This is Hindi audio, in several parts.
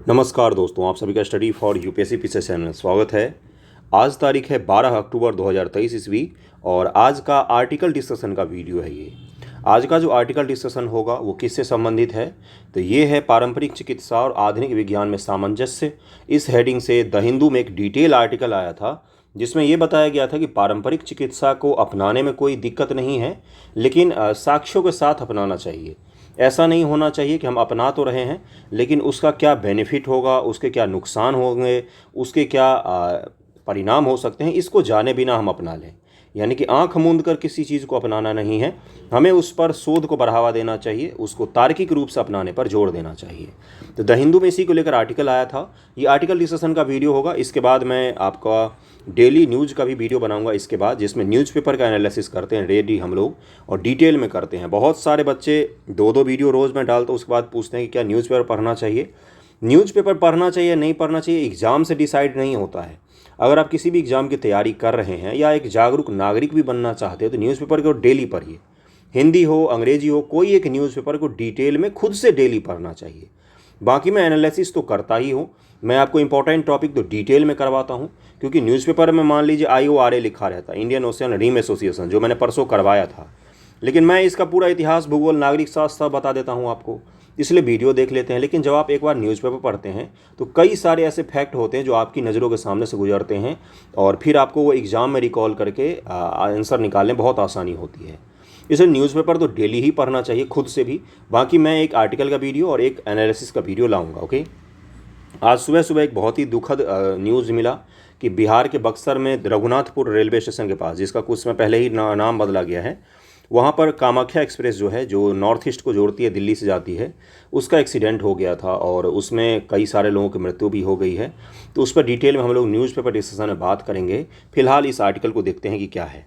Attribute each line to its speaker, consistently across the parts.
Speaker 1: नमस्कार दोस्तों, आप सभी का स्टडी फॉर यूपीएससी पीछे चैनल में स्वागत है। आज तारीख है 12 अक्टूबर 2023 ईस्वी और आज का आर्टिकल डिस्कशन का वीडियो है ये। आज का जो आर्टिकल डिस्कशन होगा वो किससे संबंधित है, तो ये है पारंपरिक चिकित्सा और आधुनिक विज्ञान में सामंजस्य। इस हेडिंग से द हिंदू में एक डिटेल आर्टिकल आया था जिसमें ये बताया गया था कि पारंपरिक चिकित्सा को अपनाने में कोई दिक्कत नहीं है, लेकिन साक्ष्यों के साथ अपनाना चाहिए। ऐसा नहीं होना चाहिए कि हम अपना तो रहे हैं लेकिन उसका क्या बेनिफिट होगा, उसके क्या नुकसान होंगे, उसके क्या परिणाम हो सकते हैं, इसको जाने बिना हम अपना लें। यानी कि आंख मूंद कर किसी चीज़ को अपनाना नहीं है, हमें उस पर शोध को बढ़ावा देना चाहिए, उसको तार्किक रूप से अपनाने पर जोर देना चाहिए। तो द हिंदू में इसी को लेकर आर्टिकल आया था। ये आर्टिकल डिस्कशन का वीडियो होगा। इसके बाद मैं आपका डेली न्यूज़ का भी वीडियो बनाऊंगा इसके बाद, जिसमें न्यूज़पेपर का एनालिसिस करते हैं रेडी हम लोग और डिटेल में करते हैं। बहुत सारे बच्चे दो दो वीडियो रोज़ में डालते, उसके बाद पूछते हैं कि क्या न्यूज़पेपर पढ़ना चाहिए। न्यूज़पेपर पढ़ना चाहिए नहीं पढ़ना चाहिए एग्ज़ाम से डिसाइड नहीं होता है। अगर आप किसी भी एग्ज़ाम की तैयारी कर रहे हैं या एक जागरूक नागरिक भी बनना चाहते हो तो न्यूज़पेपर को डेली पढ़िए। हिंदी हो अंग्रेजी हो, कोई एक न्यूज़पेपर को डिटेल में खुद से डेली पढ़ना चाहिए। बाकी मैं एनालिसिस तो करता ही हूँ, मैं आपको इंपॉर्टेंट टॉपिक तो डिटेल में करवाता हूँ, क्योंकि न्यूज़पेपर में मान लीजिए IORA लिखा रहता है, इंडियन ओशियन रिम एसोसिएशन, जो मैंने परसों करवाया था, लेकिन मैं इसका पूरा इतिहास, भूगोल, नागरिक शास्त्र सब बता देता हूँ आपको, इसलिए वीडियो देख लेते हैं। लेकिन जब आप एक बार न्यूज़पेपर पढ़ते हैं तो कई सारे ऐसे फैक्ट होते हैं जो आपकी नज़रों के सामने से गुजरते हैं और फिर आपको वो एग्ज़ाम में रिकॉल करके आंसर निकालने में बहुत आसानी होती है। इसलिए न्यूज़पेपर तो डेली ही पढ़ना चाहिए खुद से भी। बाकी मैं एक आर्टिकल का वीडियो और एक एनालिसिस का वीडियो लाऊंगा। ओके, आज सुबह सुबह एक बहुत ही दुखद न्यूज़ मिला कि बिहार के बक्सर में रघुनाथपुर रेलवे स्टेशन के पास, जिसका कुछ समय पहले ही नाम बदला गया है, वहाँ पर कामाख्या एक्सप्रेस जो है, जो नॉर्थ ईस्ट को जोड़ती है, दिल्ली से जाती है, उसका एक्सीडेंट हो गया था और उसमें कई सारे लोगों की मृत्यु भी हो गई है। तो उस पर डिटेल में हम लोग न्यूज़पेपर डिस्कशन में बात करेंगे। फिलहाल इस आर्टिकल को देखते हैं कि क्या है।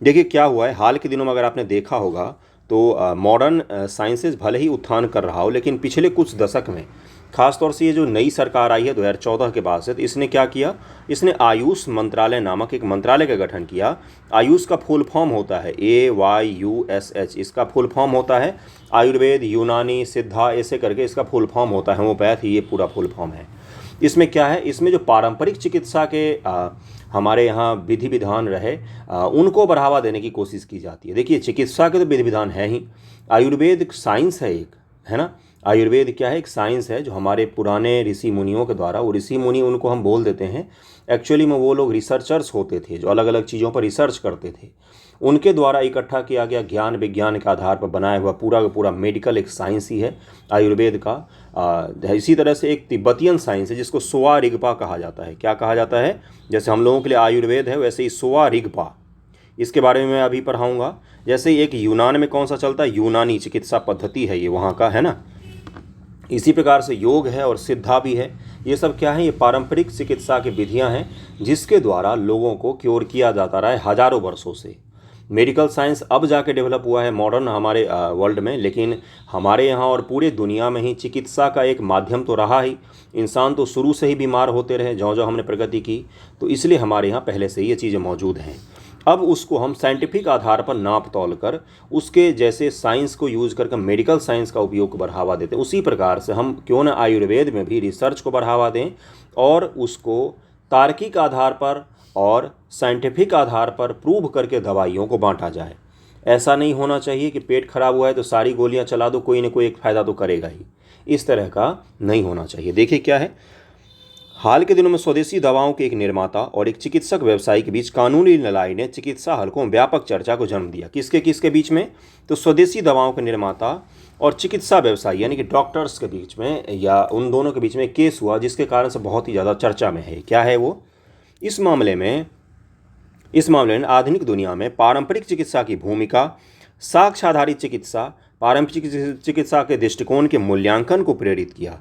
Speaker 1: देखिए क्या हुआ है हाल के दिनों में, अगर आपने देखा होगा तो मॉडर्न साइंसेज भले ही उत्थान कर रहा हो, लेकिन पिछले कुछ दशक में खासतौर से ये जो नई सरकार आई है 2014 के बाद से, तो इसने क्या किया, इसने आयुष मंत्रालय नामक एक मंत्रालय का गठन किया। आयुष का फुल फॉर्म होता है AYUSH, इसका फुल फॉर्म होता है आयुर्वेद, यूनानी, सिद्धा, ऐसे करके इसका फुल फॉर्म होता है, होम्योपैथी, ये पूरा फुल फॉर्म है। इसमें क्या है, इसमें जो पारंपरिक चिकित्सा के हमारे यहाँ विधि विधान रहे उनको बढ़ावा देने की कोशिश की जाती है। देखिए चिकित्सा के तो विधि विधान है ही, आयुर्वेद साइंस है एक, है ना। आयुर्वेद क्या है, एक साइंस है जो हमारे पुराने ऋषि मुनियों के द्वारा, वो ऋषि मुनि उनको हम बोल देते हैं, एक्चुअली में वो लोग रिसर्चर्स होते थे जो अलग अलग चीज़ों पर रिसर्च करते थे, उनके द्वारा इकट्ठा किया गया ज्ञान विज्ञान के आधार पर बनाया हुआ पूरा का पूरा मेडिकल एक साइंस ही है आयुर्वेद का। इसी तरह से एक तिब्बतियन साइंस है जिसको सोवा रिगपा कहा जाता है। क्या कहा जाता है, जैसे हम लोगों के लिए आयुर्वेद है वैसे ही सोवा रिगपा, इसके बारे में मैं अभी पढ़ाऊँगा। जैसे एक यूनान में कौन सा चलता है, यूनानी चिकित्सा पद्धति है ये वहाँ का, है ना। इसी प्रकार से योग है और सिद्धा भी है। ये सब क्या है, ये पारंपरिक चिकित्सा की विधियां हैं जिसके द्वारा लोगों को क्योर किया जाता रहा है हजारों वर्षों से। मेडिकल साइंस अब जाके डेवलप हुआ है मॉडर्न हमारे वर्ल्ड में, लेकिन हमारे यहाँ और पूरे दुनिया में ही चिकित्सा का एक माध्यम तो रहा ही। इंसान तो शुरू से ही बीमार होते रहे ज्यों ज्यों हमने प्रगति की, तो इसलिए हमारे यहाँ पहले से ही ये चीज़ें मौजूद हैं। अब उसको हम साइंटिफिक आधार पर नाप तोल कर उसके जैसे साइंस को यूज़ करके मेडिकल साइंस का उपयोग को बढ़ावा देते हैं, उसी प्रकार से हम क्यों ना आयुर्वेद में भी रिसर्च को बढ़ावा दें और उसको तार्किक आधार पर और साइंटिफिक आधार पर प्रूव करके दवाइयों को बांटा जाए। ऐसा नहीं होना चाहिए कि पेट खराब हुआ है तो सारी गोलियां चला दो, कोई ना कोई एक फ़ायदा तो करेगा ही, इस तरह का नहीं होना चाहिए। देखिए क्या है, हाल के दिनों में स्वदेशी दवाओं के एक निर्माता और एक चिकित्सक व्यवसायी के बीच कानूनी लड़ाई ने चिकित्सा हलकों में व्यापक चर्चा को जन्म दिया। किसके किसके बीच में, तो स्वदेशी दवाओं के निर्माता और चिकित्सा व्यवसायी यानी कि डॉक्टर्स के बीच में, या उन दोनों के बीच में केस हुआ जिसके कारण से बहुत ही ज़्यादा चर्चा में है। क्या है वो, इस मामले में आधुनिक दुनिया में पारंपरिक चिकित्सा की भूमिका, साक्ष्य आधारित चिकित्सा, पारंपरिक चिकित्सा के दृष्टिकोण के मूल्यांकन को प्रेरित किया।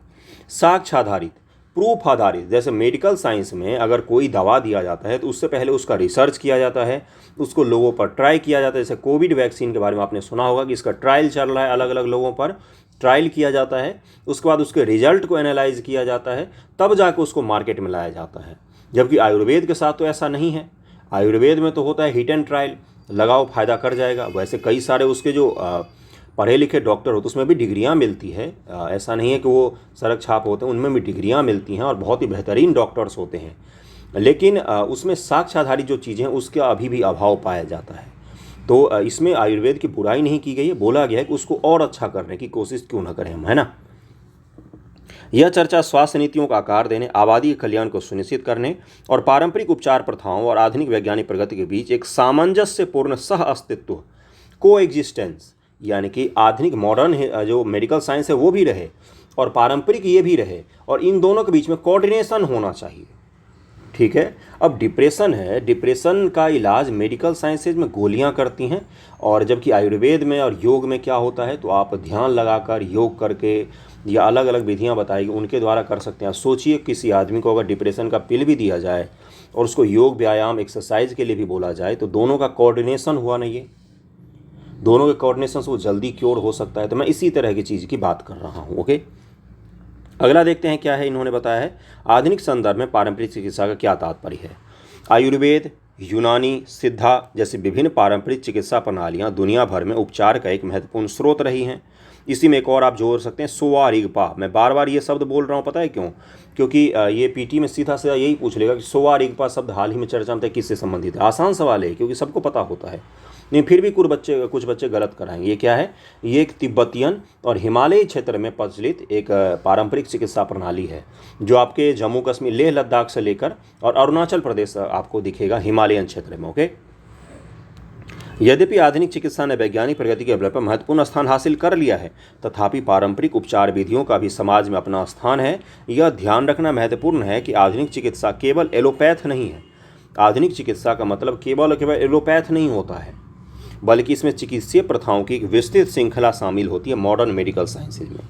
Speaker 1: साक्ष्य आधारित, प्रूफ आधारित, जैसे मेडिकल साइंस में अगर कोई दवा दिया जाता है तो उससे पहले उसका रिसर्च किया जाता है, उसको लोगों पर ट्राई किया जाता है। जैसे कोविड वैक्सीन के बारे में आपने सुना होगा कि इसका ट्रायल चल रहा है, अलग अलग लोगों पर ट्रायल किया जाता है, उसके बाद उसके रिजल्ट को एनालाइज किया जाता है, तब जाकर उसको मार्केट में लाया जाता है। जबकि आयुर्वेद के साथ तो ऐसा नहीं है। आयुर्वेद में तो होता है हिट एंड ट्रायल, लगाओ फ़ायदा कर जाएगा। वैसे कई सारे उसके जो पढ़े लिखे डॉक्टर हो तो उसमें भी डिग्रियां मिलती है, ऐसा नहीं है कि वो सड़क छाप होते हैं, उनमें भी डिग्रियां मिलती हैं और बहुत ही बेहतरीन डॉक्टर्स होते हैं, लेकिन उसमें साक्ष्याधारी जो चीज़ें हैं उसका अभी भी अभाव पाया जाता है। तो इसमें आयुर्वेद की बुराई नहीं की गई है, बोला गया है कि उसको और अच्छा करने की कोशिश क्यों ना करें हम, है ना। यह चर्चा स्वास्थ्य नीतियों का आकार देने, आबादी के कल्याण को सुनिश्चित करने और पारंपरिक उपचार प्रथाओं और आधुनिक वैज्ञानिक प्रगति के बीच एक सामंजस्यपूर्ण सह अस्तित्व, को एग्जिस्टेंस, यानी कि आधुनिक मॉडर्न जो मेडिकल साइंस है वो भी रहे और पारंपरिक ये भी रहे, और इन दोनों के बीच में कोऑर्डिनेशन होना चाहिए। ठीक है। अब डिप्रेशन है, डिप्रेशन का इलाज मेडिकल साइंसेज में गोलियां करती हैं, और जबकि आयुर्वेद में और योग में क्या होता है, तो आप ध्यान लगाकर योग करके या अलग अलग विधियां बताएगी उनके द्वारा कर सकते हैं। सोचिए किसी आदमी को अगर डिप्रेशन का पिल भी दिया जाए और उसको योग व्यायाम एक्सरसाइज के लिए भी बोला जाए, तो दोनों का कोऑर्डिनेशन हुआ नहीं है, दोनों के कोऑर्डिनेशन से वो जल्दी क्योर हो सकता है। तो मैं इसी तरह की चीज़ की बात कर रहा हूँ। ओके, अगला देखते हैं क्या है। इन्होंने बताया है आधुनिक संदर्भ में पारंपरिक चिकित्सा का क्या तात्पर्य है। आयुर्वेद, यूनानी, सिद्धा जैसी विभिन्न पारंपरिक चिकित्सा प्रणालियां दुनिया भर में उपचार का एक महत्वपूर्ण स्रोत रही हैं। इसी में एक और आप जोड़ सकते हैं सोवा रिगपा। मैं बार बार ये शब्द बोल रहा हूँ, पता है क्यों? क्योंकि ये पीटी में सीधा सीधा यही पूछ लेगा कि सोवा रिगपा शब्द हाल ही में चर्चा में किससे संबंधित है। आसान सवाल है क्योंकि सबको पता होता है, नहीं फिर भी कुछ बच्चे गलत कराएंगे। ये क्या है? ये एक तिब्बतियन और हिमालयी क्षेत्र में प्रचलित एक पारंपरिक चिकित्सा प्रणाली है जो आपके जम्मू कश्मीर, लेह लद्दाख से लेकर और अरुणाचल प्रदेश आपको दिखेगा हिमालयन क्षेत्र में। ओके, यद्यपि आधुनिक चिकित्सा ने वैज्ञानिक प्रगति के बल पर महत्वपूर्ण स्थान हासिल कर लिया है, तथापि पारंपरिक उपचार विधियों का भी समाज में अपना स्थान है। यह ध्यान रखना महत्वपूर्ण है कि आधुनिक चिकित्सा केवल एलोपैथ नहीं है। आधुनिक चिकित्सा का मतलब केवल एलोपैथ नहीं होता है, बल्कि इसमें चिकित्सीय प्रथाओं की एक विस्तृत श्रृंखला शामिल होती है। मॉडर्न मेडिकल साइंसेज में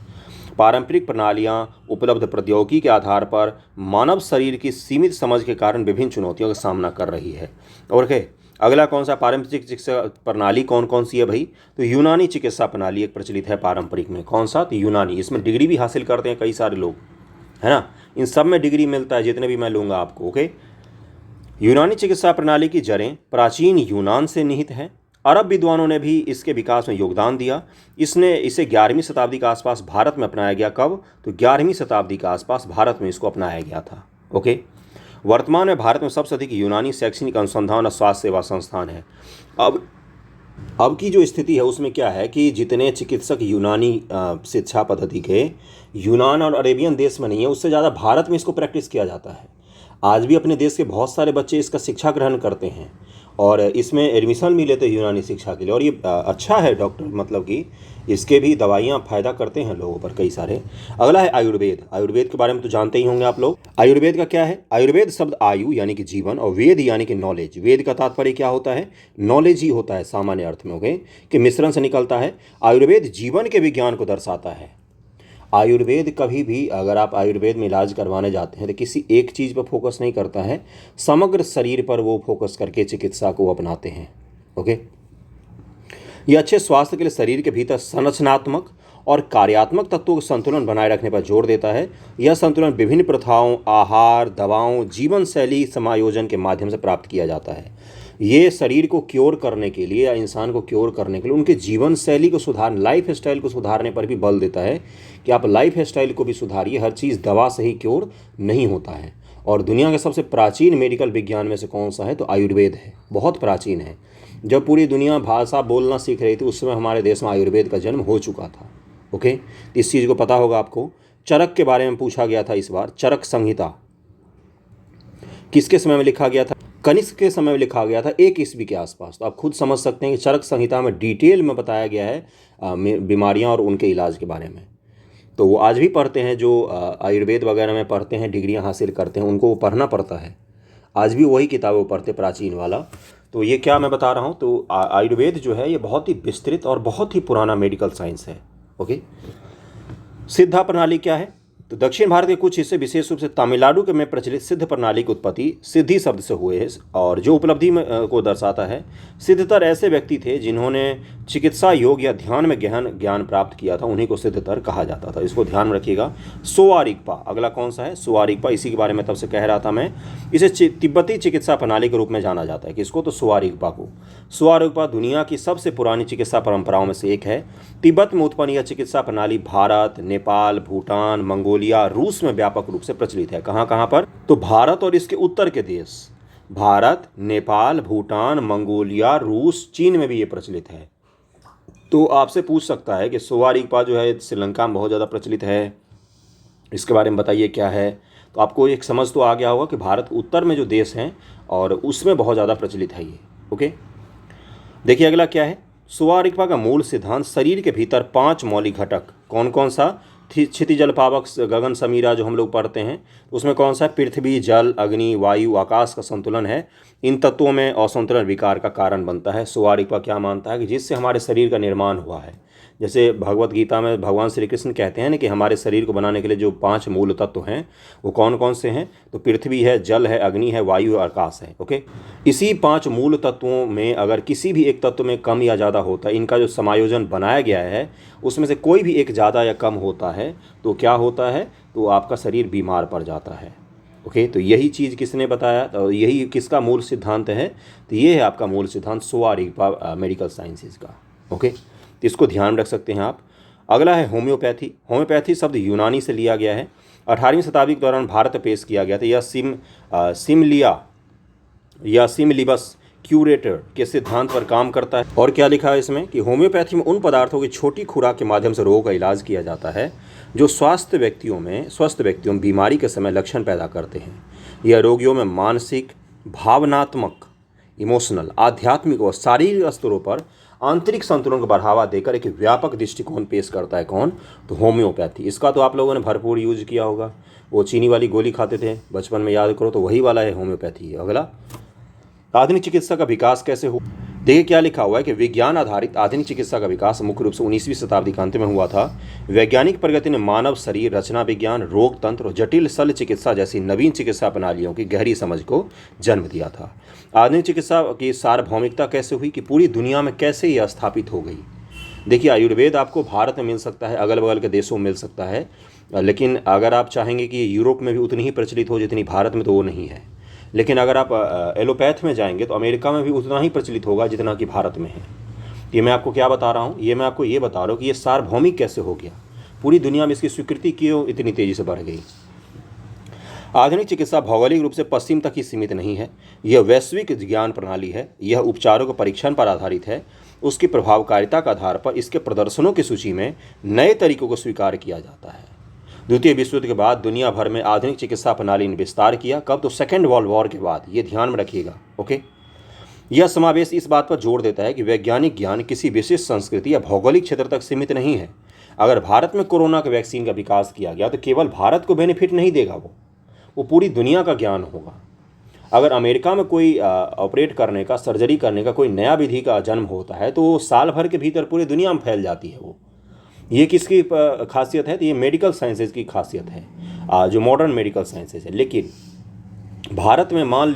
Speaker 1: पारंपरिक प्रणालियां उपलब्ध प्रौद्योगिकी के आधार पर मानव शरीर की सीमित समझ के कारण विभिन्न चुनौतियों का सामना कर रही है। और अगला कौन सा पारंपरिक चिकित्सा प्रणाली कौन सी है भाई? तो यूनानी चिकित्सा प्रणाली एक प्रचलित है पारंपरिक में। कौन सा? तो यूनानी। इसमें डिग्री भी हासिल करते हैं कई सारे लोग, है ना। इन सब में डिग्री मिलता है, जितने भी मैं लूँगा आपको। ओके, यूनानी चिकित्सा प्रणाली की जड़ें प्राचीन यूनान से निहित हैं। अरब विद्वानों ने भी इसके विकास में योगदान दिया। इसे 11वीं शताब्दी के आसपास भारत में अपनाया गया। कब? तो 11वीं शताब्दी के आसपास भारत में इसको अपनाया गया था। ओके, वर्तमान में भारत में सबसे अधिक यूनानी शैक्षणिक अनुसंधान और स्वास्थ्य सेवा संस्थान है। अब की जो स्थिति है उसमें क्या है कि जितने चिकित्सक यूनानी शिक्षा पद्धति के यूनान और अरेबियन देश में नहीं है, उससे ज़्यादा भारत में इसको प्रैक्टिस किया जाता है। आज भी अपने देश के बहुत सारे बच्चे इसका शिक्षा ग्रहण करते हैं और इसमें एडमिशन भी लेते हैं यूनानी शिक्षा के लिए, और ये अच्छा है डॉक्टर, मतलब कि इसके भी दवाइयाँ फ़ायदा करते हैं लोगों पर कई सारे। अगला है आयुर्वेद। आयुर्वेद के बारे में तो जानते ही होंगे आप लोग। आयुर्वेद का क्या है? आयुर्वेद शब्द आयु यानी कि जीवन और वेद यानी कि नॉलेज। वेद का तात्पर्य क्या होता है? नॉलेज ही होता है सामान्य अर्थ में। ओके, कि मिश्रण से निकलता है। आयुर्वेद जीवन के विज्ञान को दर्शाता है। आयुर्वेद कभी भी, अगर आप आयुर्वेद में इलाज करवाने जाते हैं तो किसी एक चीज़ पर फोकस नहीं करता है, समग्र शरीर पर वो फोकस करके चिकित्सा को अपनाते हैं। ओके, ये अच्छे स्वास्थ्य के लिए शरीर के भीतर संरचनात्मक और कार्यात्मक तत्वों का संतुलन बनाए रखने पर जोर देता है। यह संतुलन विभिन्न प्रथाओं, आहार, दवाओं, जीवन शैली समायोजन के माध्यम से प्राप्त किया जाता है। ये शरीर को क्योर करने के लिए या इंसान को क्योर करने के लिए उनके जीवन शैली को लाइफ स्टाइल को सुधारने पर भी बल देता है कि आप लाइफ स्टाइल को भी सुधारिए। हर चीज़ दवा से ही क्योर नहीं होता है। और दुनिया के सबसे प्राचीन मेडिकल विज्ञान में से कौन सा है? तो आयुर्वेद है। बहुत प्राचीन है। जब पूरी दुनिया भाषा बोलना सीख रही थी उस समय हमारे देश में आयुर्वेद का जन्म हो चुका था। ओके, तो इस चीज़ को पता होगा आपको। चरक के बारे में पूछा गया था इस बार। चरक संहिता किसके समय में लिखा गया था? कनिष्क के समय में लिखा गया था, 1 ईस्वी के आसपास। तो आप खुद समझ सकते हैं कि चरक संहिता में डिटेल में बताया गया है बीमारियां और उनके इलाज के बारे में। तो वो आज भी पढ़ते हैं, जो आयुर्वेद वगैरह में पढ़ते हैं, डिग्रियां हासिल करते हैं, उनको वो पढ़ना पड़ता है। आज भी वही किताबें पढ़ते, प्राचीन वाला। तो ये क्या मैं बता रहा हूँ, तो आयुर्वेद जो है ये बहुत ही विस्तृत और बहुत ही पुराना मेडिकल साइंस है। ओके, सिद्धा प्रणाली क्या है? तो दक्षिण भारत के कुछ हिस्से विशेष रूप से तमिलनाडु के में प्रचलित सिद्ध प्रणाली की उत्पत्ति सिद्धि शब्द से हुए है और जो उपलब्धि में को दर्शाता है। सिद्धतर ऐसे व्यक्ति थे जिन्होंने चिकित्सा योग या ध्यान में गहन ज्ञान प्राप्त किया था, उन्हीं को सिद्धतर कहा जाता था। इसको ध्यान में रखिएगा। सोवा रिगपा अगला कौन सा है? सोवा रिगपा, इसी के बारे में तब से कह रहा था मैं। इसे तिब्बती चिकित्सा प्रणाली के रूप में जाना जाता है। किसको? तो सोवा रिगपा को। सोवा रिगपा दुनिया की सबसे पुरानी चिकित्सा परंपराओं में से एक है। तिब्बत में उत्पन्न यह चिकित्सा प्रणाली भारत, नेपाल, भूटान, मंगोलिया, रूस में व्यापक रूप से प्रचलित है। कहाँ कहाँ पर? तो भारत और इसके उत्तर के देश, भारत, नेपाल, भूटान, मंगोलिया, रूस, चीन में भी ये प्रचलित है। तो आपसे पूछ सकता है कि सोवा रिगपा जो है श्रीलंका में बहुत ज़्यादा प्रचलित है, इसके बारे में बताइए क्या है। तो आपको एक समझ तो आ गया होगा कि भारत उत्तर में जो देश हैं और उसमें बहुत ज़्यादा प्रचलित है ये। ओके, देखिए अगला क्या है। सोवा रिगपा का मूल सिद्धांत शरीर के भीतर 5 मौलिक घटक, कौन कौन सा? क्षितिजल पावक गगन समीरा जो हम लोग पढ़ते हैं, उसमें कौन सा? पृथ्वी, जल, अग्नि, वायु, आकाश का संतुलन है। इन तत्वों में असंतुलन विकार का कारण बनता है। सोवा रिगपा क्या मानता है कि जिससे हमारे शरीर का निर्माण हुआ है, जैसे भगवत गीता में भगवान श्री कृष्ण कहते हैं ना कि हमारे शरीर को बनाने के लिए जो 5 मूल तत्व हैं वो कौन कौन से हैं? तो पृथ्वी है, जल है, अग्नि है, वायु और आकाश है। ओके, इसी 5 मूल तत्वों में अगर किसी भी एक तत्व में कम या ज़्यादा होता है, इनका जो समायोजन बनाया गया है उसमें से कोई भी एक ज़्यादा या कम होता है तो क्या होता है? तो आपका शरीर बीमार पड़ जाता है। ओके, तो यही चीज़ किसने बताया? तो यही किसका मूल सिद्धांत है? तो ये है आपका मूल सिद्धांत सोवा रिगपा मेडिकल साइंसेज का। ओके, तो इसको ध्यान रख सकते हैं आप। अगला है होम्योपैथी। होम्योपैथी शब्द यूनानी से लिया गया है। 18वीं शताब्दी के दौरान भारत में पेश किया गया था। यह सिमलिया या सिमलिबस क्यूरेटर के सिद्धांत पर काम करता है। और क्या लिखा है इसमें कि होम्योपैथी में उन पदार्थों की छोटी खुराक के माध्यम से रोग का इलाज किया जाता है जो स्वस्थ व्यक्तियों में बीमारी के समय लक्षण पैदा करते हैं। यह रोगियों में मानसिक, भावनात्मक, इमोशनल, आध्यात्मिक और शारीरिक स्तरों पर आंतरिक संतुलन को बढ़ावा देकर एक व्यापक दृष्टिकोण पेश करता है। कौन? तो होम्योपैथी। इसका तो आप लोगों ने भरपूर यूज किया होगा। वो चीनी वाली गोली खाते थे बचपन में, याद करो, तो वही वाला है होम्योपैथी। अगला, आधुनिक चिकित्सा का विकास कैसे हुआ? देखिए क्या लिखा हुआ है कि विज्ञान आधारित आधुनिक चिकित्सा का विकास मुख्य रूप से 19वीं शताब्दी के अंत में हुआ था। वैज्ञानिक प्रगति ने मानव शरीर रचना विज्ञान, रोग तंत्र और जटिल शल्य चिकित्सा जैसी नवीन चिकित्सा प्रणालियों की गहरी समझ को जन्म दिया था। आधुनिक चिकित्सा की सार्वभौमिकता कैसे हुई कि पूरी दुनिया में कैसे यह स्थापित हो गई? देखिए आयुर्वेद आपको भारत में मिल सकता है, अगल बगल के देशों में मिल सकता है, लेकिन अगर आप चाहेंगे कि यूरोप में भी उतनी ही प्रचलित हो जितनी भारत में, तो वो नहीं है। लेकिन अगर आप एलोपैथ में जाएंगे तो अमेरिका में भी उतना ही प्रचलित होगा जितना कि भारत में है। ये मैं आपको क्या बता रहा हूँ? ये मैं आपको ये बता रहा हूँ कि ये सार्वभौमिक कैसे हो गया, पूरी दुनिया में इसकी स्वीकृति क्यों इतनी तेज़ी से बढ़ गई। आधुनिक चिकित्सा भौगोलिक रूप से पश्चिम तक ही सीमित नहीं है, यह वैश्विक ज्ञान प्रणाली है। यह उपचारों के परीक्षण पर आधारित है। उसकी प्रभावकारिता के आधार पर इसके प्रदर्शनों की सूची में नए तरीकों को स्वीकार किया जाता है। द्वितीय विश्व युद्ध के बाद दुनिया भर में आधुनिक चिकित्सा प्रणाली ने विस्तार किया। कब? तो सेकेंड वर्ल्ड वॉर के बाद। ये ध्यान में रखिएगा। ओके, यह समावेश इस बात पर जोर देता है कि वैज्ञानिक ज्ञान किसी विशेष संस्कृति या भौगोलिक क्षेत्र तक सीमित नहीं है। अगर भारत में कोरोना के वैक्सीन का विकास किया गया तो केवल भारत को बेनिफिट नहीं देगा, वो पूरी दुनिया का ज्ञान होगा। अगर अमेरिका में कोई ऑपरेट करने का, सर्जरी करने का कोई नया विधि का जन्म होता है तो वो साल भर के भीतर पूरी दुनिया में फैल जाती है। वो ये किसकी खासियत है? तो ये मेडिकल साइंसेज की खासियत है, जो मॉडर्न मेडिकल साइंसेज है। लेकिन भारत में मान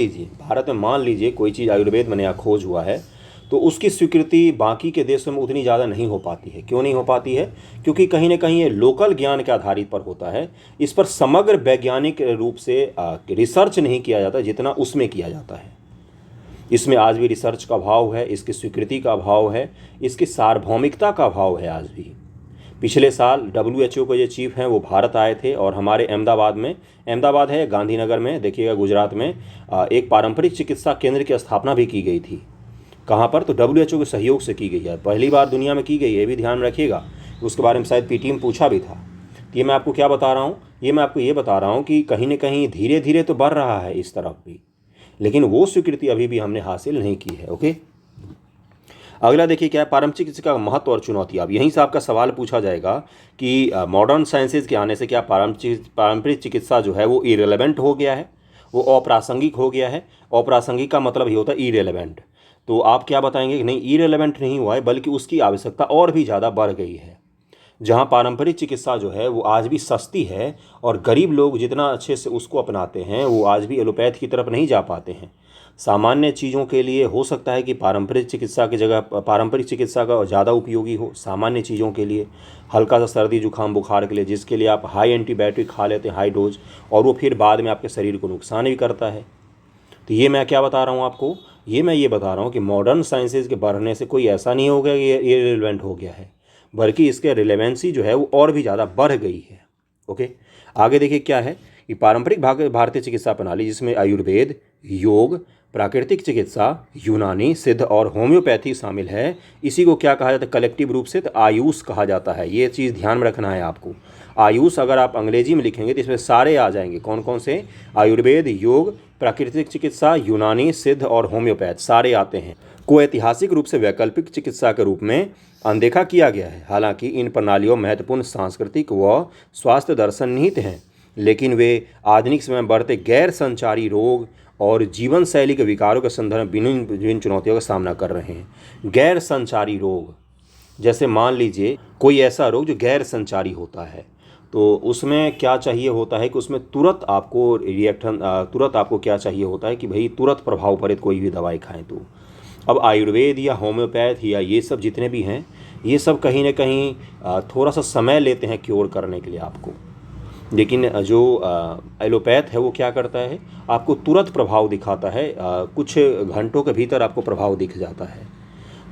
Speaker 1: लीजिए कोई चीज़ आयुर्वेद में नया खोज हुआ है तो उसकी स्वीकृति बाकी के देशों में उतनी ज़्यादा नहीं हो पाती है। क्यों नहीं हो पाती है? क्योंकि कहीं ना कहीं ये लोकल ज्ञान के आधारित पर होता है। इस पर समग्र वैज्ञानिक रूप से रिसर्च नहीं किया जाता जितना उसमें किया जाता है। इसमें आज भी रिसर्च का अभाव है, इसकी स्वीकृति का अभाव है, इसकी सार्वभौमिकता का अभाव है आज भी। पिछले साल WHO के जो चीफ हैं वो भारत आए थे और हमारे अहमदाबाद है, गांधीनगर में, देखिएगा गुजरात में, एक पारंपरिक चिकित्सा केंद्र की स्थापना भी की गई थी। कहाँ पर? तो WHO के सहयोग से की गई है। पहली बार दुनिया में की गई है, ये भी ध्यान रखिएगा। उसके बारे में शायद PTM पूछा भी था। तो ये मैं आपको क्या बता रहा हूँ? ये मैं आपको ये बता रहा हूँ कि कहीं ना कहीं धीरे धीरे तो बढ़ रहा है इस तरफ भी, लेकिन वो स्वीकृति अभी भी हमने हासिल नहीं की है। ओके, अगला देखिए क्या है, पारंपरिक चिकित्सा का महत्व और चुनौती। अब यहीं से आपका सवाल पूछा जाएगा कि मॉडर्न साइंसेज के आने से क्या पारंपरिक चिकित्सा जो है वो इरेलेवेंट हो गया है, वो अप्रासंगिक हो गया है। अप्रासंगिक का मतलब ये होता है इरेलेवेंट। तो आप क्या बताएंगे कि नहीं, इरेलेवेंट नहीं हुआ है, बल्कि उसकी आवश्यकता और भी ज़्यादा बढ़ गई है। जहाँ पारंपरिक चिकित्सा जो है वो आज भी सस्ती है और गरीब लोग जितना अच्छे से उसको अपनाते हैं वो आज भी एलोपैथ की तरफ नहीं जा पाते हैं। सामान्य चीज़ों के लिए हो सकता है कि पारंपरिक चिकित्सा की जगह पारंपरिक चिकित्सा का ज़्यादा उपयोगी हो। सामान्य चीज़ों के लिए, हल्का सा सर्दी जुकाम बुखार के लिए, जिसके लिए आप हाई एंटीबायोटिक खा लेते हैं, हाई डोज, और वो फिर बाद में आपके शरीर को नुकसान भी करता है। तो ये मैं क्या बता रहा हूँ आपको, मैं ये बता रहा हूँ कि मॉडर्न साइंसेज के बढ़ने से कोई ऐसा नहीं हो गया कि ये रिलेवेंट हो गया है, बल्कि इसके रिलेवेंसी जो है वो और भी ज़्यादा बढ़ गई है। ओके, आगे देखिए क्या है कि पारंपरिक भारतीय चिकित्सा प्रणाली, जिसमें आयुर्वेद, योग, प्राकृतिक चिकित्सा, यूनानी, सिद्ध और होम्योपैथी शामिल है। इसी को क्या कहा जाता है कलेक्टिव रूप से, तो आयुष कहा जाता है। ये चीज़ ध्यान में रखना है आपको। आयुष अगर आप अंग्रेजी में लिखेंगे तो इसमें सारे आ जाएंगे। कौन कौन से? आयुर्वेद, योग, प्राकृतिक चिकित्सा, यूनानी, सिद्ध और होम्योपैथ सारे आते हैं। को ऐतिहासिक रूप से वैकल्पिक चिकित्सा के रूप में अनदेखा किया गया है। हालांकि इन प्रणालियों में महत्वपूर्ण सांस्कृतिक व स्वास्थ्य दर्शन निहित हैं, लेकिन वे आधुनिक समय में बढ़ते गैर संचारी रोग और जीवन शैली के विकारों के संदर्भ में विभिन्न चुनौतियों का सामना कर रहे हैं। गैर संचारी रोग, जैसे मान लीजिए कोई ऐसा रोग जो गैर संचारी होता है, तो उसमें क्या चाहिए होता है कि उसमें तुरंत आपको रिएक्शन, तुरंत आपको क्या चाहिए होता है कि भाई तुरंत प्रभाव पड़े कोई भी दवाई खाएं। तो अब आयुर्वेद या होम्योपैथ या ये सब जितने भी हैं, ये सब कहीं ना कहीं थोड़ा सा समय लेते हैं क्योर करने के लिए आपको, लेकिन जो एलोपैथ है वो क्या करता है, आपको तुरंत प्रभाव दिखाता है, कुछ घंटों के भीतर आपको प्रभाव दिख जाता है।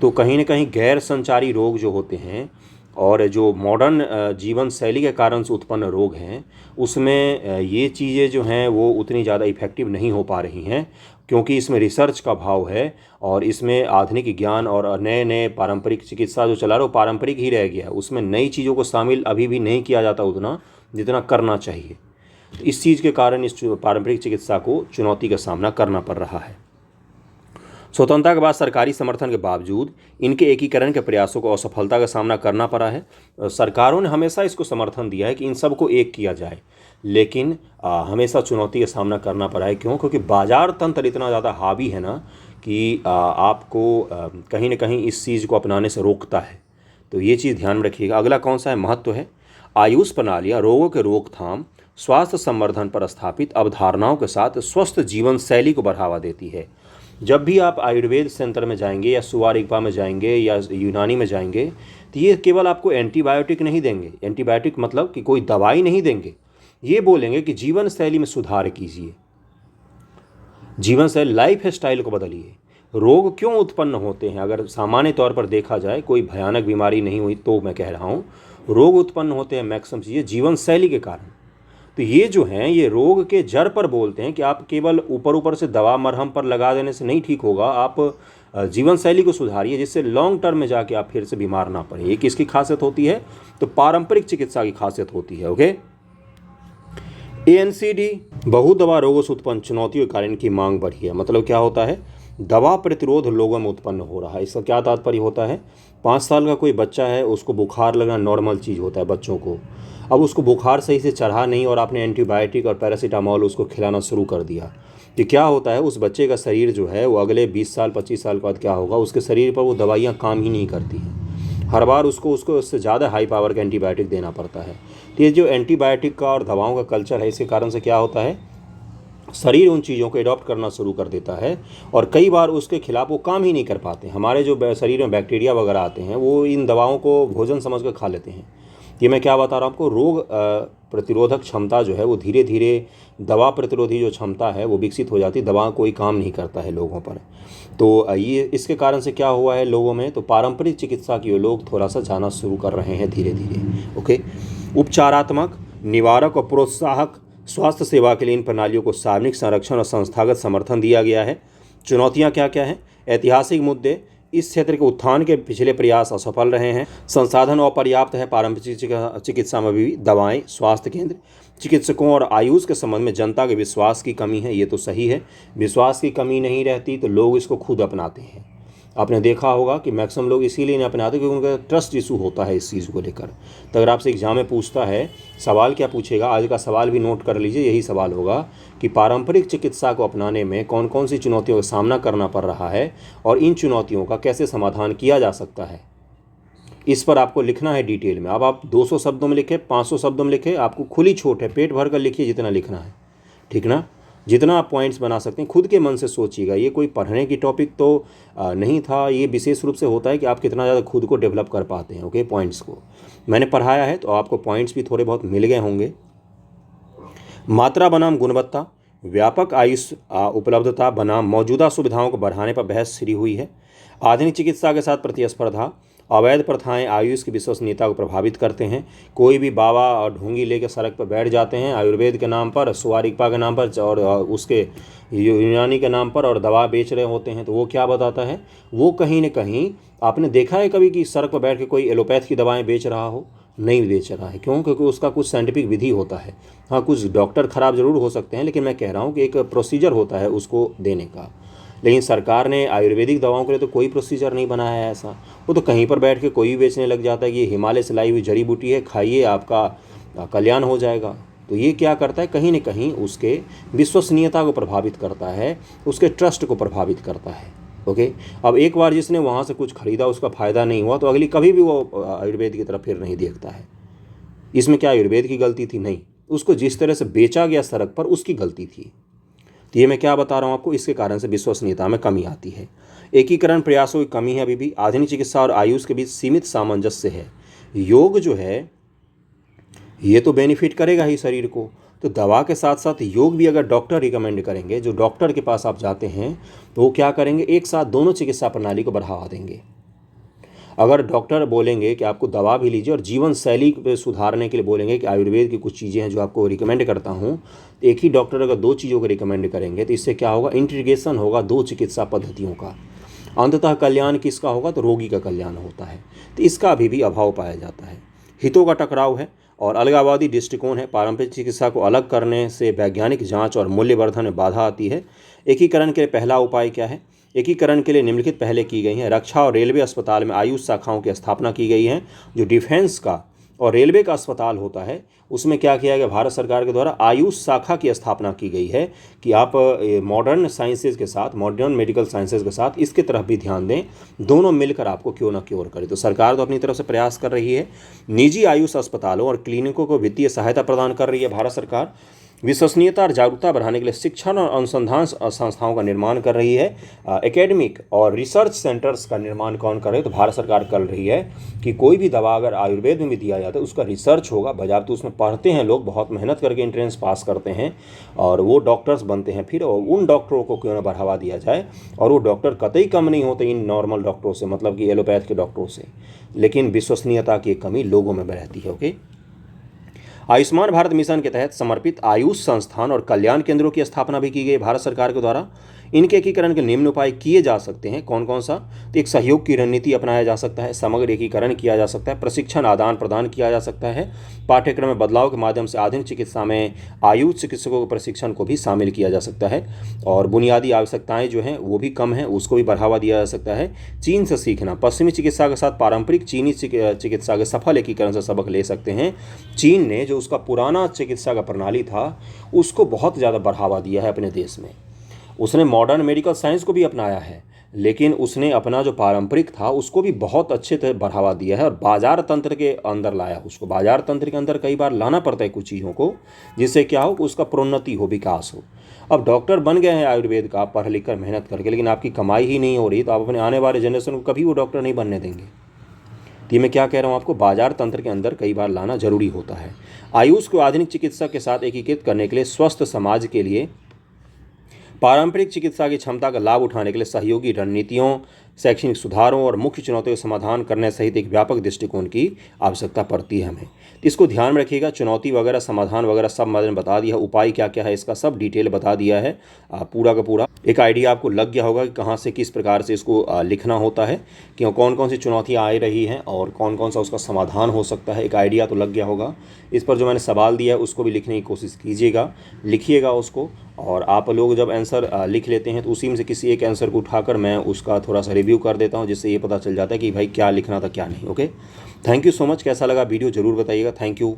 Speaker 1: तो कहीं ना कहीं गैर संचारी रोग जो होते हैं और जो मॉडर्न जीवन शैली के कारण से उत्पन्न रोग हैं, उसमें ये चीज़ें जो हैं वो उतनी ज़्यादा इफ़ेक्टिव नहीं हो पा रही हैं, क्योंकि इसमें रिसर्च का भाव है और इसमें आधुनिक ज्ञान और नए नए पारंपरिक चिकित्सा जो चला रहा है वो पारंपरिक ही रह गया है। उसमें नई चीज़ों को शामिल अभी भी नहीं किया जाता उतना जितना करना चाहिए। तो इस चीज़ के कारण इस पारंपरिक चिकित्सा को चुनौती का सामना करना पड़ रहा है। स्वतंत्रता के बाद सरकारी समर्थन के बावजूद इनके एकीकरण के प्रयासों को असफलता का सामना करना पड़ा है। सरकारों ने हमेशा इसको समर्थन दिया है कि इन सबको एक किया जाए, लेकिन हमेशा चुनौती का सामना करना पड़ा है। क्यों? क्योंकि बाजार तंत्र इतना ज़्यादा हावी है ना कि आपको कहीं ना कहीं इस चीज़ को अपनाने से रोकता है। तो ये चीज़ ध्यान में रखिएगा। अगला कौन सा है? महत्व है। आयुष प्रणालियाँ रोगों के रोकथाम, स्वास्थ्य संवर्धन पर स्थापित अवधारणाओं के साथ स्वस्थ जीवन शैली को बढ़ावा देती है। जब भी आप आयुर्वेद सेंटर में जाएंगे या सुवा रिगपा में जाएंगे या यूनानी में जाएंगे, तो ये केवल आपको एंटीबायोटिक नहीं देंगे। एंटीबायोटिक मतलब कि कोई दवाई नहीं देंगे, ये बोलेंगे कि जीवन शैली में सुधार कीजिए, जीवन शैली, लाइफ स्टाइल को बदलिए। रोग क्यों उत्पन्न होते हैं? अगर सामान्य तौर पर देखा जाए, कोई भयानक बीमारी नहीं हुई तो मैं कह रहा हूँ, रोग उत्पन्न होते हैं मैक्सिमम चीज़ें जीवन शैली के कारण। तो ये जो हैं ये रोग के जड़ पर बोलते हैं कि आप केवल ऊपर ऊपर से दवा मरहम पर लगा देने से नहीं ठीक होगा, आप जीवन शैली को सुधारिए, जिससे लॉन्ग टर्म में जाके आप फिर से बीमार ना पड़े। ये किसकी खासियत होती है? तो पारंपरिक चिकित्सा की खासियत होती है। ओके, ANCD बहु दवा रोगों से उत्पन्न चुनौतियों के कारण की मांग बढ़ी है। मतलब क्या होता है? दवा प्रतिरोध लोगों में उत्पन्न हो रहा है। इसका क्या तात्पर्य होता है? 5 साल का कोई बच्चा है, उसको बुखार लगना नॉर्मल चीज़ होता है बच्चों को। अब उसको बुखार सही से चढ़ा नहीं और आपने एंटीबायोटिक और पैरासीटामोल उसको खिलाना शुरू कर दिया, कि क्या होता है, उस बच्चे का शरीर जो है वो अगले 20 साल 25 साल के बाद क्या होगा, उसके शरीर पर वो दवाइयाँ काम ही नहीं करती हैं। हर बार उसको उससे ज़्यादा हाई पावर का एंटीबायोटिक देना पड़ता है। तो ये जो एंटीबायोटिक का और दवाओं का कल्चर है, इसके कारण से क्या होता है, शरीर उन चीज़ों को एडॉप्ट करना शुरू कर देता है और कई बार उसके खिलाफ वो काम ही नहीं कर पाते। हमारे जो शरीर में बैक्टीरिया वगैरह आते हैं वो इन दवाओं को भोजन समझ कर खा लेते हैं। ये मैं क्या बता रहा हूँ आपको, रोग प्रतिरोधक क्षमता जो है वो धीरे धीरे, दवा प्रतिरोधी जो क्षमता है वो विकसित हो जाती है, दवा कोई काम नहीं करता है लोगों पर। तो ये इसके कारण से क्या हुआ है लोगों में, तो पारंपरिक चिकित्सा की लोग थोड़ा सा जाना शुरू कर रहे हैं धीरे धीरे। ओके, उपचारात्मक, निवारक और प्रोत्साहक स्वास्थ्य सेवा के लिए इन प्रणालियों को सार्वजनिक संरक्षण और संस्थागत समर्थन दिया गया है। चुनौतियाँ क्या क्या हैं? ऐतिहासिक मुद्दे, इस क्षेत्र के उत्थान के पिछले प्रयास असफल रहे हैं। संसाधन अपर्याप्त है पारंपरिक चिकित्सा में भी, दवाएं, स्वास्थ्य केंद्र, चिकित्सकों और आयुष के संबंध में जनता के विश्वास की कमी है। ये तो सही है, विश्वास की कमी नहीं रहती तो लोग इसको खुद अपनाते हैं। आपने देखा होगा कि मैक्सिमम लोग इसीलिए नहीं अपनाते क्योंकि उनका ट्रस्ट इशू होता है इस चीज़ को लेकर। तो अगर आपसे एग्जाम में पूछता है, सवाल क्या पूछेगा, आज का सवाल भी नोट कर लीजिए, यही सवाल होगा कि पारंपरिक चिकित्सा को अपनाने में कौन कौन सी चुनौतियों का सामना करना पड़ रहा है और इन चुनौतियों का कैसे समाधान किया जा सकता है। इस पर आपको लिखना है डिटेल में। अब आप 200 शब्दों में लिखें, 500 शब्दों में लिखें, आपको खुली छूट है, पेट भर कर लिखिए जितना लिखना है, ठीक ना। जितना आप पॉइंट्स बना सकते हैं खुद के मन से सोचिएगा। ये कोई पढ़ने की टॉपिक तो नहीं था, ये विशेष रूप से होता है कि आप कितना ज़्यादा खुद को डेवलप कर पाते हैं। ओके, पॉइंट्स को मैंने पढ़ाया है तो आपको पॉइंट्स भी थोड़े बहुत मिल गए होंगे। मात्रा बनाम गुणवत्ता, व्यापक आयुष उपलब्धता बनाम मौजूदा सुविधाओं को बढ़ाने पर बहस छिड़ी हुई है। आधुनिक चिकित्सा के साथ प्रतिस्पर्धा, अवैध प्रथाएं आयुष की विश्वसनीयता को प्रभावित करते हैं। कोई भी बाबा और ढोंगी लेकर सड़क पर बैठ जाते हैं आयुर्वेद के नाम पर, सुवारिकपा के नाम पर और उसके यूनानी के नाम पर, और दवा बेच रहे होते हैं। तो वो क्या बताता है, वो कहीं न कहीं आपने देखा है कभी कि सड़क पर बैठ के कोई एलोपैथ की दवाएं बेच रहा हो? नहीं बेच रहा है। क्यों? क्योंकि उसका कुछ साइंटिफिक विधि होता है। हाँ, कुछ डॉक्टर ख़राब ज़रूर हो सकते हैं, लेकिन मैं कह रहा हूँ कि एक प्रोसीजर होता है उसको देने का। लेकिन सरकार ने आयुर्वेदिक दवाओं के लिए तो कोई प्रोसीजर नहीं बनाया है ऐसा। वो तो कहीं पर बैठ के कोई भी बेचने लग जाता है कि ये हिमालय से लाई हुई जड़ी बूटी है, खाइए आपका कल्याण हो जाएगा। तो ये क्या करता है, कहीं न कहीं उसके विश्वसनीयता को प्रभावित करता है, उसके ट्रस्ट को प्रभावित करता है। ओके, अब एक बार जिसने वहाँ से कुछ खरीदा उसका फ़ायदा नहीं हुआ तो अगली कभी भी वो आयुर्वेद की तरफ फिर नहीं देखता है। इसमें क्या आयुर्वेद की गलती थी? नहीं, उसको जिस तरह से बेचा गया सड़क पर उसकी गलती थी। तो ये मैं क्या बता रहा हूँ आपको, इसके कारण से विश्वसनीयता में कमी आती है। एकीकरण प्रयासों की कमी है। अभी भी आधुनिक चिकित्सा और आयुष के बीच सीमित सामंजस्य है। योग जो है ये तो बेनिफिट करेगा ही शरीर को, तो दवा के साथ साथ योग भी अगर डॉक्टर रिकमेंड करेंगे, जो डॉक्टर के पास आप जाते हैं, तो वो क्या करेंगे, एक साथ दोनों चिकित्सा प्रणाली को बढ़ावा देंगे। अगर डॉक्टर बोलेंगे कि आपको दवा भी लीजिए और जीवन शैली पे सुधारने के लिए बोलेंगे कि आयुर्वेद की कुछ चीज़ें हैं जो आपको रिकमेंड करता हूँ, एक ही डॉक्टर अगर दो चीज़ों को रिकमेंड करेंगे तो इससे क्या होगा, इंटीग्रेशन होगा दो चिकित्सा पद्धतियों का। अंततः कल्याण किसका होगा, तो रोगी का कल्याण होता है। तो इसका अभी भी अभाव पाया जाता है। हितों का टकराव है और अलगाववादी दृष्टिकोण है। पारंपरिक चिकित्सा को अलग करने से वैज्ञानिक जांच और मूल्यवर्धन में बाधा आती है। एकीकरण के लिए पहला उपाय क्या है? एकीकरण के लिए निम्नलिखित पहले की गई हैं। रक्षा और रेलवे अस्पताल में आयुष शाखाओं की स्थापना की गई है। जो डिफेंस का और रेलवे का अस्पताल होता है उसमें क्या किया गया, भारत सरकार के द्वारा आयुष शाखा की स्थापना की गई है कि आप मॉडर्न साइंसेज के साथ, मॉडर्न मेडिकल साइंसेज के साथ इसके तरफ भी ध्यान दें, दोनों मिलकर आपको क्यों ना क्योर करें। तो सरकार तो अपनी तरफ से प्रयास कर रही है। निजी आयुष अस्पतालों और क्लिनिकों को वित्तीय सहायता प्रदान कर रही है भारत सरकार। विश्वसनीयता और जागरूकता बढ़ाने के लिए शिक्षण और अनुसंधान संस्थाओं का निर्माण कर रही है। एकेडमिक और रिसर्च सेंटर्स का निर्माण कौन कर रही है, तो भारत सरकार कर रही है कि कोई भी दवा अगर आयुर्वेद में भी दिया जाता है उसका रिसर्च होगा, बजाबते उसमें पढ़ते हैं लोग, बहुत मेहनत करके एंट्रेंस पास करते हैं और वो डॉक्टर्स बनते हैं फिर, और उन डॉक्टरों को क्यों ना बढ़ावा दिया जाए। और वो डॉक्टर कतई कम नहीं होते इन नॉर्मल डॉक्टरों से, मतलब कि एलोपैथ के डॉक्टरों से, लेकिन विश्वसनीयता की कमी लोगों में रहती है। ओके, आयुष्मान भारत मिशन के तहत समर्पित आयुष संस्थान और कल्याण केंद्रों की स्थापना भी की गई भारत सरकार के द्वारा। इनके एकीकरण के निम्न उपाय किए जा सकते हैं। कौन कौन सा? तो एक सहयोग की रणनीति अपनाया जा सकता है, समग्र एकीकरण किया जा सकता है, प्रशिक्षण आदान प्रदान किया जा सकता है, पाठ्यक्रम में बदलाव के माध्यम से आधुनिक चिकित्सा में आयुष चिकित्सकों के प्रशिक्षण को भी शामिल किया जा सकता है, और बुनियादी आवश्यकताएं जो हैं वो भी कम हैं, उसको भी बढ़ावा दिया जा सकता है। चीन से सीखना, पश्चिमी चिकित्सा के साथ पारंपरिक चीनी चिकित्सा के सफल एकीकरण से सबक ले सकते हैं। चीन ने जो उसका पुराना चिकित्सा का प्रणाली था उसको बहुत ज़्यादा बढ़ावा दिया है अपने देश में। उसने मॉडर्न मेडिकल साइंस को भी अपनाया है, लेकिन उसने अपना जो पारंपरिक था उसको भी बहुत अच्छे तरह बढ़ावा दिया है और बाजार तंत्र के अंदर लाया। उसको बाजार तंत्र के अंदर कई बार लाना पड़ता है कुछ चीज़ों को, जिससे क्या हो, उसका प्रोन्नति हो, विकास हो। अब डॉक्टर बन गए हैं आयुर्वेद का पढ़ लिख कर मेहनत करके, लेकिन आपकी कमाई ही नहीं हो रही, तो आप अपने आने वाले जनरेशन को कभी वो डॉक्टर नहीं बनने देंगे। तो मैं क्या कह रहा हूँ आपको, बाजार तंत्र के अंदर कई बार लाना जरूरी होता है। आयुष को आधुनिक चिकित्सा के साथ एकीकृत करने के लिए, स्वस्थ समाज के लिए पारंपरिक चिकित्सा की क्षमता का लाभ उठाने के लिए सहयोगी रणनीतियों, शैक्षणिक सुधारों और मुख्य चुनौतियों का समाधान करने सहित एक व्यापक दृष्टिकोण की आवश्यकता पड़ती है हमें। इसको ध्यान में रखिएगा। चुनौती वगैरह, समाधान वगैरह सब मैंने बता दिया, उपाय क्या क्या है इसका सब डिटेल बता दिया है। पूरा का पूरा एक आइडिया आपको लग गया होगा कि कहाँ से किस प्रकार से इसको लिखना होता है, कि कौन कौन सी चुनौतियाँ आ रही हैं और कौन कौन सा उसका समाधान हो सकता है। एक आइडिया तो लग गया होगा। इस पर जो मैंने सवाल दिया है उसको भी लिखने की कोशिश कीजिएगा, लिखिएगा उसको। और आप लोग जब आंसर लिख लेते हैं तो उसी में से किसी एक आंसर को उठाकर मैं उसका थोड़ा सा रिव्यू कर देता हूं, जिससे ये पता चल जाता है कि भाई क्या लिखना था क्या नहीं। Okay, thank you so much. कैसा लगा वीडियो ज़रूर बताइएगा। Thank you.